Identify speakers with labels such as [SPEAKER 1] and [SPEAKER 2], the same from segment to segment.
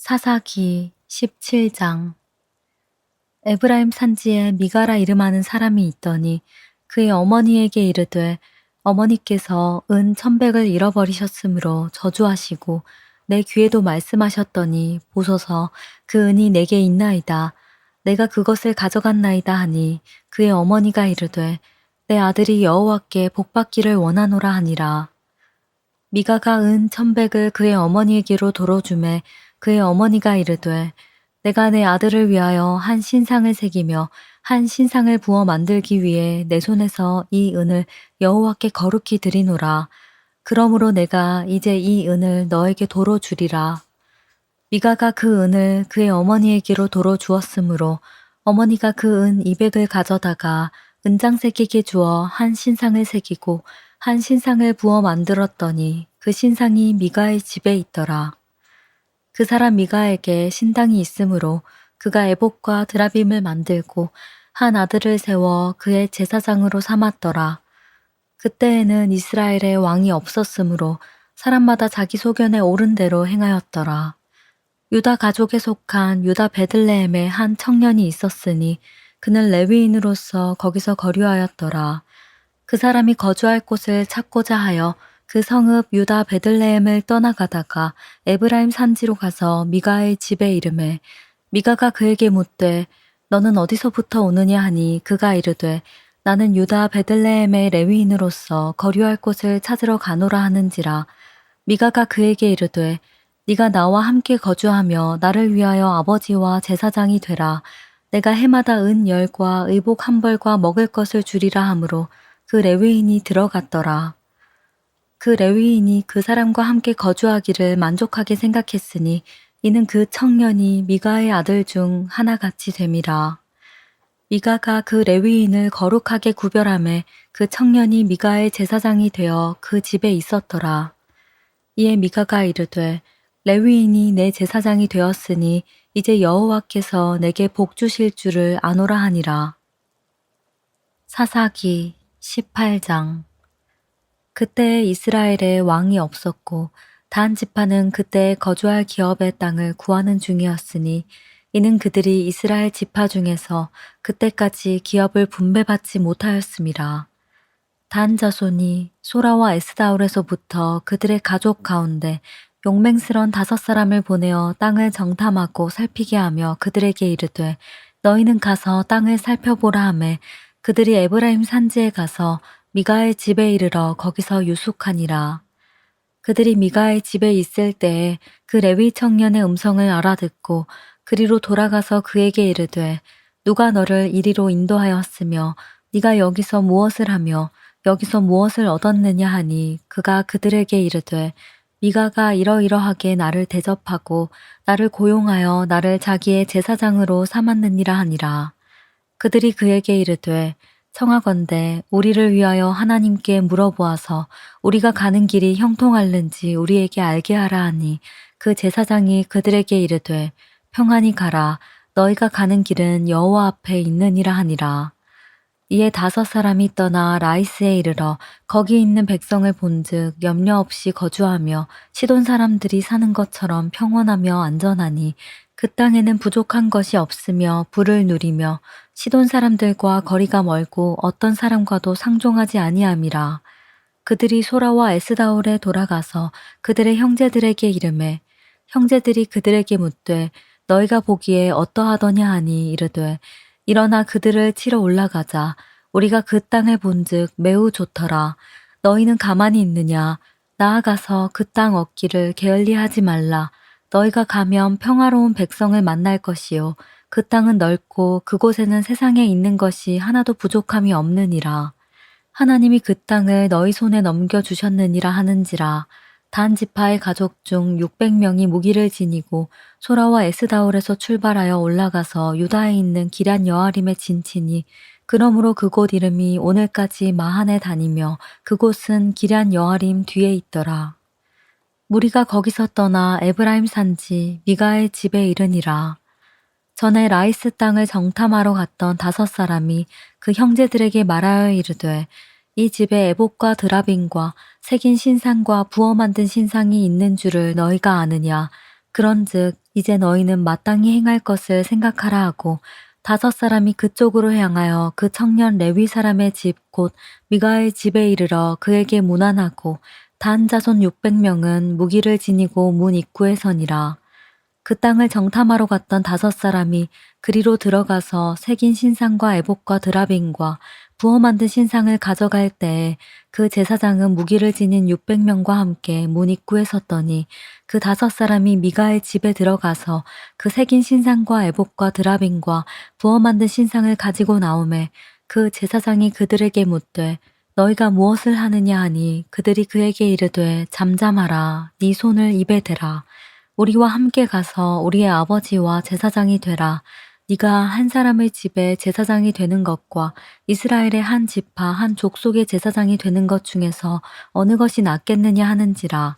[SPEAKER 1] 사사기 17장. 에브라임 산지에 미가라 이름하는 사람이 있더니 그의 어머니에게 이르되 어머니께서 은 1,100을 잃어버리셨으므로 저주하시고 내 귀에도 말씀하셨더니 보소서 그 은이 내게 있나이다. 내가 그것을 가져갔나이다 하니 그의 어머니가 이르되 내 아들이 여호와께 복받기를 원하노라 하니라. 미가가 은 1,100을 그의 어머니에게로 도로주매 그의 어머니가 이르되 내가 내 아들을 위하여 한 신상을 새기며 한 신상을 부어 만들기 위해 내 손에서 이 은을 여호와께 거룩히 드리노라. 그러므로 내가 이제 이 은을 너에게 도로 주리라. 미가가 그 은을 그의 어머니에게로 도로 주었으므로 어머니가 그 은 200을 가져다가 은장새기게 주어 한 신상을 새기고 한 신상을 부어 만들었더니 그 신상이 미가의 집에 있더라. 그 사람 미가에게 신당이 있으므로 그가 에봇과 드라빔을 만들고 한 아들을 세워 그의 제사장으로 삼았더라. 그때에는 이스라엘에 왕이 없었으므로 사람마다 자기 소견에 옳은 대로 행하였더라. 유다 가족에 속한 유다 베들레헴에 한 청년이 있었으니 그는 레위인으로서 거기서 거류하였더라. 그 사람이 거주할 곳을 찾고자 하여 그 성읍 유다 베들레헴을 떠나가다가 에브라임 산지로 가서 미가의 집에 이르매 미가가 그에게 묻되 너는 어디서부터 오느냐 하니 그가 이르되 나는 유다 베들레헴의 레위인으로서 거류할 곳을 찾으러 가노라 하는지라. 미가가 그에게 이르되 네가 나와 함께 거주하며 나를 위하여 아버지와 제사장이 되라. 내가 해마다 은 10과 의복 1벌과 먹을 것을 주리라 하므로 그 레위인이 들어갔더라. 그 레위인이 그 사람과 함께 거주하기를 만족하게 생각했으니 이는 그 청년이 미가의 아들 중 하나같이 됨이라. 미가가 그 레위인을 거룩하게 구별하매 그 청년이 미가의 제사장이 되어 그 집에 있었더라. 이에 미가가 이르되 레위인이 내 제사장이 되었으니 이제 여호와께서 내게 복 주실 줄을 아노라 하니라. 사사기 18장. 그때 이스라엘에 왕이 없었고 단 지파는 그때 거주할 기업의 땅을 구하는 중이었으니 이는 그들이 이스라엘 지파 중에서 그때까지 기업을 분배받지 못하였음이라. 단 자손이 소라와 에스다올에서부터 그들의 가족 가운데 용맹스런 5사람을 보내어 땅을 정탐하고 살피게 하며 그들에게 이르되 너희는 가서 땅을 살펴보라 하매 그들이 에브라임 산지에 가서 미가의 집에 이르러 거기서 유숙하니라. 그들이 미가의 집에 있을 때에 그 레위 청년의 음성을 알아듣고 그리로 돌아가서 그에게 이르되 누가 너를 이리로 인도하였으며 네가 여기서 무엇을 하며 여기서 무엇을 얻었느냐 하니 그가 그들에게 이르되 미가가 이러이러하게 나를 대접하고 나를 고용하여 나를 자기의 제사장으로 삼았느니라 하니라. 그들이 그에게 이르되 청하건대 우리를 위하여 하나님께 물어보아서 우리가 가는 길이 형통할는지 우리에게 알게 하라 하니 그 제사장이 그들에게 이르되 평안히 가라. 너희가 가는 길은 여호와 앞에 있느니라 하니라. 이에 5사람이 떠나 라이스에 이르러 거기 있는 백성을 본즉 염려 없이 거주하며 시돈 사람들이 사는 것처럼 평온하며 안전하니 그 땅에는 부족한 것이 없으며 부를 누리며 시돈 사람들과 거리가 멀고 어떤 사람과도 상종하지 아니함이라. 그들이 소라와 에스다올에 돌아가서 그들의 형제들에게 이르매 형제들이 그들에게 묻되 너희가 보기에 어떠하더냐 하니 이르되 일어나 그들을 치러 올라가자. 우리가 그 땅을 본즉 매우 좋더라. 너희는 가만히 있느냐? 나아가서 그 땅 얻기를 게을리하지 말라. 너희가 가면 평화로운 백성을 만날 것이요. 그 땅은 넓고 그곳에는 세상에 있는 것이 하나도 부족함이 없느니라. 하나님이 그 땅을 너희 손에 넘겨주셨느니라 하는지라. 단 지파의 가족 중 600명이 무기를 지니고 소라와 에스다올에서 출발하여 올라가서 유다에 있는 기럇 여아림에 진치니 그러므로 그곳 이름이 오늘까지 마한에 다니며 그곳은 기럇 여아림 뒤에 있더라. 무리가 거기서 떠나 에브라임 산지 미가의 집에 이르니라. 전에 라이스 땅을 정탐하러 갔던 5사람이 그 형제들에게 말하여 이르되 이 집에 에봇과 드라빔과 새긴 신상과 부어 만든 신상이 있는 줄을 너희가 아느냐. 그런즉 이제 너희는 마땅히 행할 것을 생각하라 하고 5사람이 그쪽으로 향하여 그 청년 레위 사람의 집 곧 미가의 집에 이르러 그에게 문안하고 단 자손 600명은 무기를 지니고 문 입구에 서니라. 그 땅을 정탐하러 갔던 5사람이 그리로 들어가서 새긴 신상과 에봇과 드라빈과 부어 만든 신상을 가져갈 때에 그 제사장은 무기를 지닌 600명과 함께 문 입구에 섰더니 그 5사람이 미가의 집에 들어가서 그 새긴 신상과 에봇과 드라빈과 부어 만든 신상을 가지고 나오매 그 제사장이 그들에게 묻되 너희가 무엇을 하느냐 하니 그들이 그에게 이르되 잠잠하라 네 손을 입에 대라 우리와 함께 가서 우리의 아버지와 제사장이 되라. 네가 한 사람의 집에 제사장이 되는 것과 이스라엘의 한 지파 한 족속의 제사장이 되는 것 중에서 어느 것이 낫겠느냐 하는지라.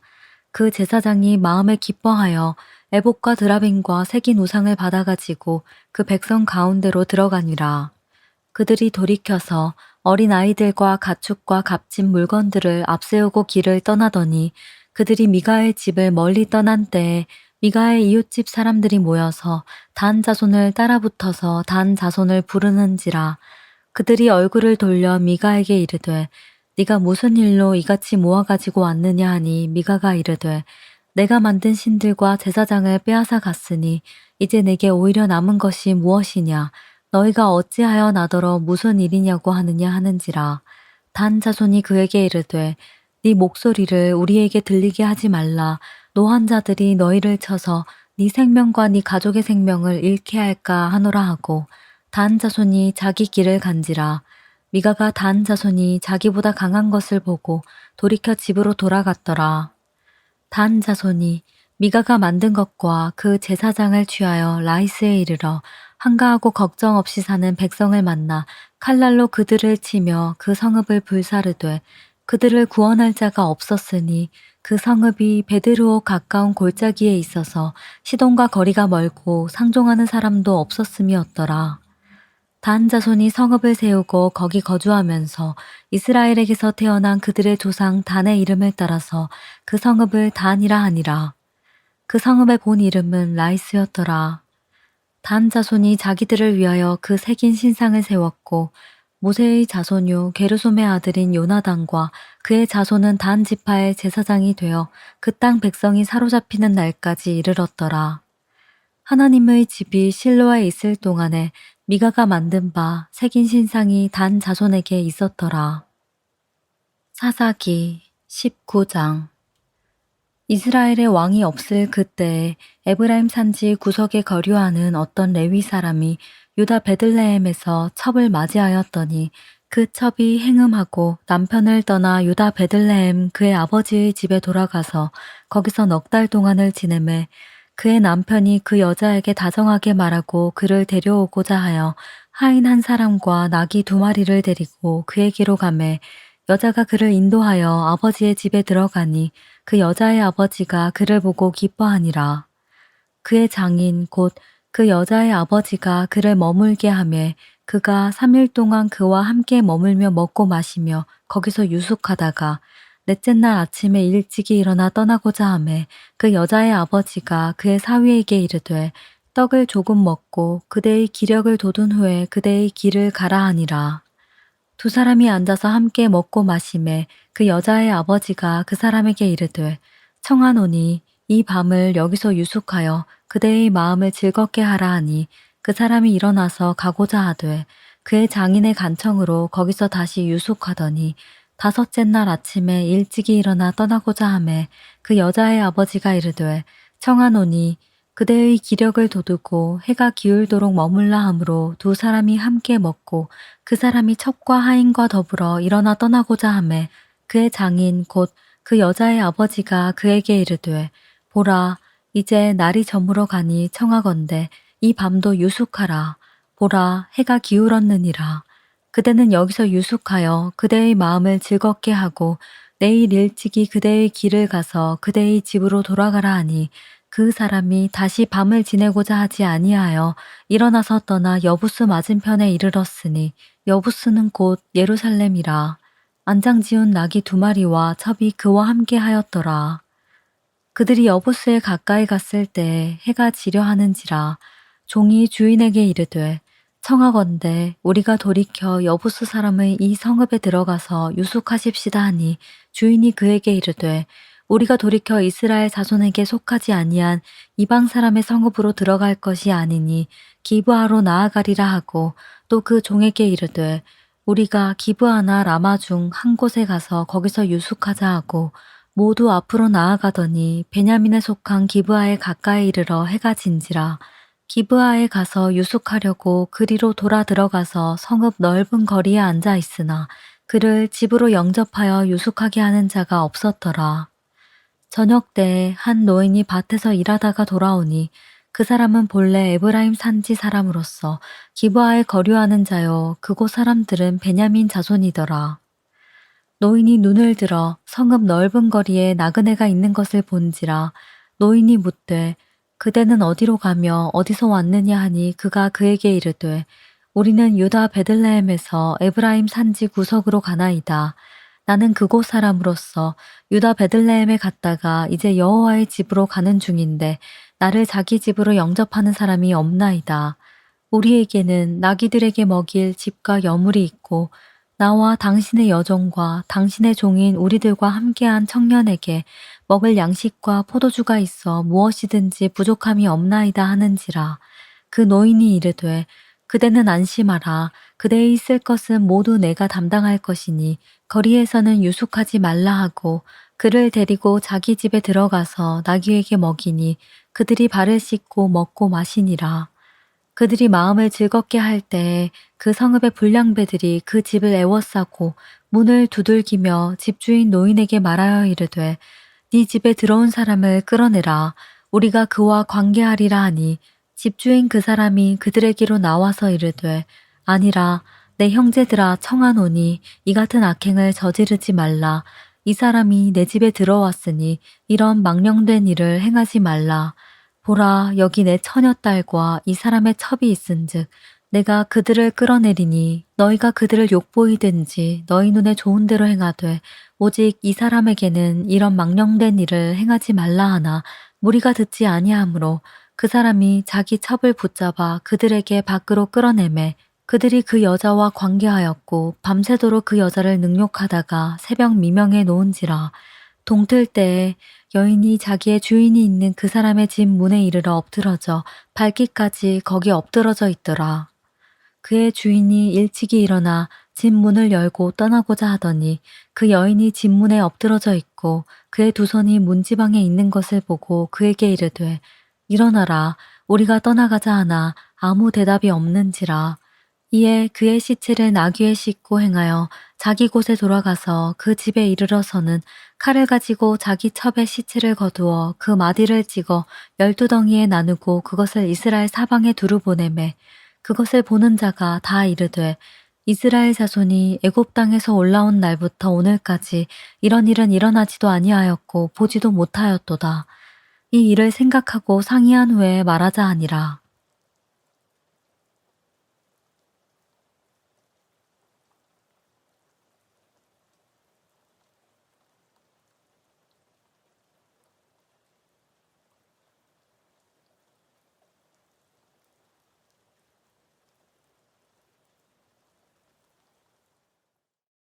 [SPEAKER 1] 그 제사장이 마음에 기뻐하여 에봇과 드라빈과 새긴 우상을 받아가지고 그 백성 가운데로 들어가니라. 그들이 돌이켜서 어린 아이들과 가축과 값진 물건들을 앞세우고 길을 떠나더니 그들이 미가의 집을 멀리 떠난 때에 미가의 이웃집 사람들이 모여서 단 자손을 따라붙어서 단 자손을 부르는지라. 그들이 얼굴을 돌려 미가에게 이르되 네가 무슨 일로 이같이 모아가지고 왔느냐 하니 미가가 이르되 내가 만든 신들과 제사장을 빼앗아 갔으니 이제 내게 오히려 남은 것이 무엇이냐 너희가 어찌하여 나더러 무슨 일이냐고 하느냐 하는지라. 단 자손이 그에게 이르되 네 목소리를 우리에게 들리게 하지 말라. 노한 자들이 너희를 쳐서 네 생명과 네 가족의 생명을 잃게 할까 하노라 하고 단 자손이 자기 길을 간지라. 미가가 단 자손이 자기보다 강한 것을 보고 돌이켜 집으로 돌아갔더라. 단 자손이 미가가 만든 것과 그 제사장을 취하여 라이스에 이르러 한가하고 걱정 없이 사는 백성을 만나 칼날로 그들을 치며 그 성읍을 불사르되 그들을 구원할 자가 없었으니 그 성읍이 베드르오 가까운 골짜기에 있어서 시돈과 거리가 멀고 상종하는 사람도 없었음이었더라. 단 자손이 성읍을 세우고 거기 거주하면서 이스라엘에게서 태어난 그들의 조상 단의 이름을 따라서 그 성읍을 단이라 하니라. 그 성읍의 본 이름은 라이스였더라. 단 자손이 자기들을 위하여 그 새긴 신상을 세웠고 모세의 자손요 게르솜의 아들인 요나단과 그의 자손은 단 지파의 제사장이 되어 그 땅 백성이 사로잡히는 날까지 이르렀더라. 하나님의 집이 실로에 있을 동안에 미가가 만든 바 새긴 신상이 단 자손에게 있었더라. 사사기 19장 이스라엘의 왕이 없을 그때에 에브라임 산지 구석에 거류하는 어떤 레위 사람이 유다 베들레헴에서 첩을 맞이하였더니 그 첩이 행음하고 남편을 떠나 유다 베들레헴 그의 아버지의 집에 돌아가서 거기서 넉 달 동안을 지내매 그의 남편이 그 여자에게 다정하게 말하고 그를 데려오고자 하여 하인 한 사람과 나귀 2마리를 데리고 그에게로 가매 여자가 그를 인도하여 아버지의 집에 들어가니 그 여자의 아버지가 그를 보고 기뻐하니라. 그의 장인 곧 그 여자의 아버지가 그를 머물게 하매 그가 3일 동안 그와 함께 머물며 먹고 마시며 거기서 유숙하다가 넷째 날 아침에 일찍이 일어나 떠나고자 하매 그 여자의 아버지가 그의 사위에게 이르되 떡을 조금 먹고 그대의 기력을 돋운 후에 그대의 길을 가라 하니라. 2사람이 앉아서 함께 먹고 마시매 그 여자의 아버지가 그 사람에게 이르되 청하노니 이 밤을 여기서 유숙하여 그대의 마음을 즐겁게 하라 하니 그 사람이 일어나서 가고자 하되 그의 장인의 간청으로 거기서 다시 유숙하더니 5째 날 아침에 일찍이 일어나 떠나고자 하매 그 여자의 아버지가 이르되 청하노니 그대의 기력을 돋우고 해가 기울도록 머물라 하므로 2사람이 함께 먹고 그 사람이 첩과 하인과 더불어 일어나 떠나고자 하매 그의 장인 곧 그 여자의 아버지가 그에게 이르되 보라 이제 날이 저물어 가니 청하건대 이 밤도 유숙하라. 보라 해가 기울었느니라. 그대는 여기서 유숙하여 그대의 마음을 즐겁게 하고 내일 일찍이 그대의 길을 가서 그대의 집으로 돌아가라 하니 그 사람이 다시 밤을 지내고자 하지 아니하여 일어나서 떠나 여부스 맞은편에 이르렀으니 여부스는 곧 예루살렘이라. 안장 지운 나귀 2마리와 첩이 그와 함께 하였더라. 그들이 여부스에 가까이 갔을 때 해가 지려 하는지라 종이 주인에게 이르되 청하건대 우리가 돌이켜 여부스 사람의 이 성읍에 들어가서 유숙하십시다 하니 주인이 그에게 이르되 우리가 돌이켜 이스라엘 자손에게 속하지 아니한 이방 사람의 성읍으로 들어갈 것이 아니니 기브아로 나아가리라 하고 또 그 종에게 이르되 우리가 기브아나 라마 중 한 곳에 가서 거기서 유숙하자 하고 모두 앞으로 나아가더니 베냐민에 속한 기브아에 가까이 이르러 해가 진지라 기브아에 가서 유숙하려고 그리로 돌아 들어가서 성읍 넓은 거리에 앉아 있으나 그를 집으로 영접하여 유숙하게 하는 자가 없었더라. 저녁 때 한 노인이 밭에서 일하다가 돌아오니 그 사람은 본래 에브라임 산지 사람으로서 기브아에 거류하는 자요 그곳 사람들은 베냐민 자손이더라. 노인이 눈을 들어 성읍 넓은 거리에 나그네가 있는 것을 본지라 노인이 묻되 그대는 어디로 가며 어디서 왔느냐 하니 그가 그에게 이르되 우리는 유다 베들레헴에서 에브라임 산지 구석으로 가나이다. 나는 그곳 사람으로서 유다 베들레헴에 갔다가 이제 여호와의 집으로 가는 중인데 나를 자기 집으로 영접하는 사람이 없나이다. 우리에게는 나귀들에게 먹일 집과 여물이 있고 나와 당신의 여종과 당신의 종인 우리들과 함께한 청년에게 먹을 양식과 포도주가 있어 무엇이든지 부족함이 없나이다 하는지라. 그 노인이 이르되 그대는 안심하라. 그대의 쓸 것은 모두 내가 담당할 것이니 거리에서는 유숙하지 말라 하고 그를 데리고 자기 집에 들어가서 나귀에게 먹이니 그들이 발을 씻고 먹고 마시니라. 그들이 마음을 즐겁게 할 때에 그 성읍의 불량배들이 그 집을 애워싸고 문을 두들기며 집주인 노인에게 말하여 이르되 네 집에 들어온 사람을 끌어내라. 우리가 그와 관계하리라 하니 집주인 그 사람이 그들에게로 나와서 이르되 아니라 내 형제들아 청하노니 이 같은 악행을 저지르지 말라. 이 사람이 내 집에 들어왔으니 이런 망령된 일을 행하지 말라. 보라 여기 내 처녀딸과 이 사람의 첩이 있은즉 내가 그들을 끌어내리니 너희가 그들을 욕보이든지 너희 눈에 좋은 대로 행하되 오직 이 사람에게는 이런 망령된 일을 행하지 말라 하나 무리가 듣지 아니하므로 그 사람이 자기 첩을 붙잡아 그들에게 밖으로 끌어내매 그들이 그 여자와 관계하였고 밤새도록 그 여자를 능욕하다가 새벽 미명에 놓은지라. 동틀 때에 여인이 자기의 주인이 있는 그 사람의 집 문에 이르러 엎드러져 발기까지 거기 엎드러져 있더라. 그의 주인이 일찍이 일어나 집 문을 열고 떠나고자 하더니 그 여인이 집 문에 엎드러져 있고 그의 두 손이 문지방에 있는 것을 보고 그에게 이르되 일어나라 우리가 떠나가자 하나 아무 대답이 없는지라. 이에 그의 시체를 나귀에 싣고 행하여 자기 곳에 돌아가서 그 집에 이르러서는 칼을 가지고 자기 첩의 시체를 거두어 그 마디를 찍어 12덩이에 나누고 그것을 이스라엘 사방에 두루 보내매 그것을 보는 자가 다 이르되 이스라엘 자손이 애굽 땅에서 올라온 날부터 오늘까지 이런 일은 일어나지도 아니하였고 보지도 못하였도다. 이 일을 생각하고 상의한 후에 말하자 하니라.